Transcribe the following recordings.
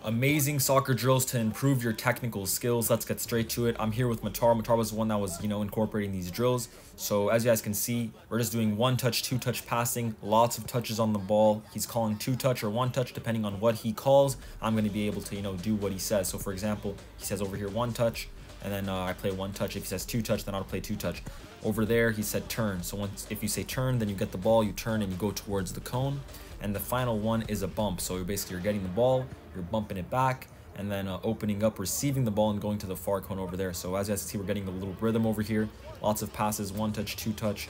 Amazing soccer drills to improve your technical skills. Let's get straight to it. I'm here with Matar. Matar was the one that was, incorporating these drills. So as you guys can see, we're just doing one touch, two touch passing, lots of touches on the ball. He's calling two touch or one touch, depending on what he calls. I'm going to be able to, do what he says. So for example, he says over here one touch, and then I play one touch. If he says two touch, then I'll play two touch. Over there, he said turn. So if you say turn, then you get the ball, you turn and you go towards the cone. And the final one is a bump. So you're getting the ball, you're bumping it back, and then opening up, receiving the ball and going to the far cone over there. So as you guys can see, we're getting a little rhythm over here. Lots of passes, one touch, two touch,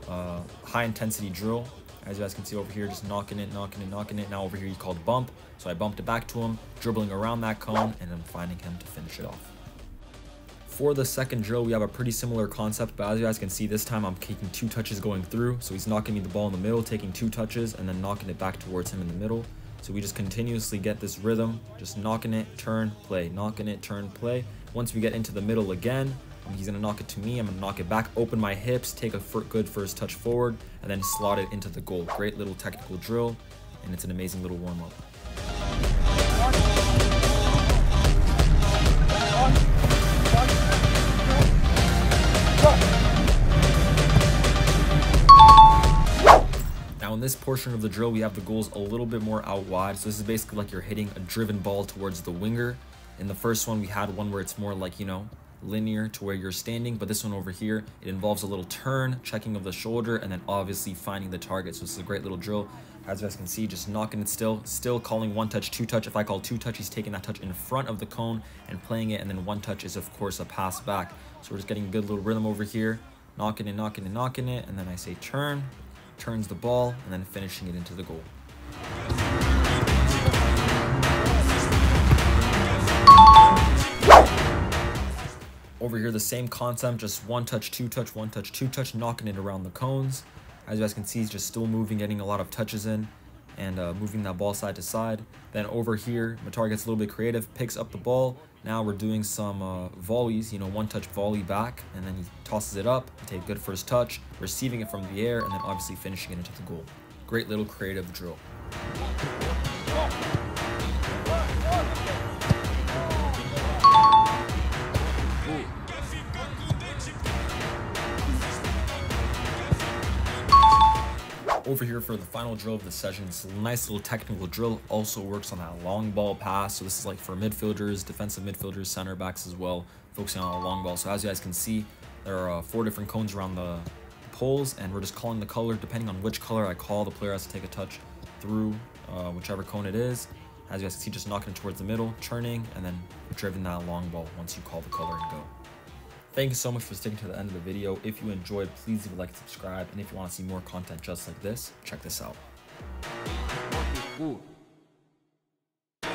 high intensity drill. As you guys can see over here, just knocking it. Now over here, he called bump. So I bumped it back to him, dribbling around that cone, and then finding him to finish it off. For the second drill, we have a pretty similar concept, but as you guys can see, this time I'm taking two touches going through. So he's knocking me the ball in the middle, taking two touches, and then knocking it back towards him in the middle. So we just continuously get this rhythm, just knocking it, turn, play, knocking it, turn, play. Once we get into the middle again, he's gonna knock it to me, I'm gonna knock it back, open my hips, take a good first touch forward, and then slot it into the goal. Great little technical drill, and it's an amazing little warm-up. Now in this portion of the drill, we have the goals a little bit more out wide. So this is basically like you're hitting a driven ball towards the winger. In the first one, we had one where it's more like, linear to where you're standing. But this one over here, it involves a little turn, checking of the shoulder, and then obviously finding the target. So this is a great little drill. As you guys can see, just knocking it still calling one touch, two touch. If I call two touch, he's taking that touch in front of the cone and playing it. And then one touch is, of course, a pass back. So we're just getting a good little rhythm over here. Knocking it. And then I say turn. Turns the ball, and then finishing it into the goal. Over here, the same concept, just one touch, two touch, one touch, two touch, knocking it around the cones. As you guys can see, he's just still moving, getting a lot of touches in, and moving that ball side to side. Then over here, Matar gets a little bit creative, picks up the ball. Now we're doing some volleys, one touch volley back, and then he tosses it up, take a good first touch, receiving it from the air, and then obviously finishing it into the goal. Great little creative drill. Over here for the final drill of the session, it's a nice little technical drill. Also works on that long ball pass. So this is like for midfielders, defensive midfielders, center backs as well, focusing on a long ball. So as you guys can see, there are 4 different cones around the poles, and we're just calling the color. Depending on which color I call, the player has to take a touch through whichever cone it is. As you guys can see, just knocking it towards the middle, turning, and then driving that long ball once you call the color and go. Thank you so much for sticking to the end of the video. If you enjoyed, please leave a like and subscribe. And if you want to see more content just like this, check this out.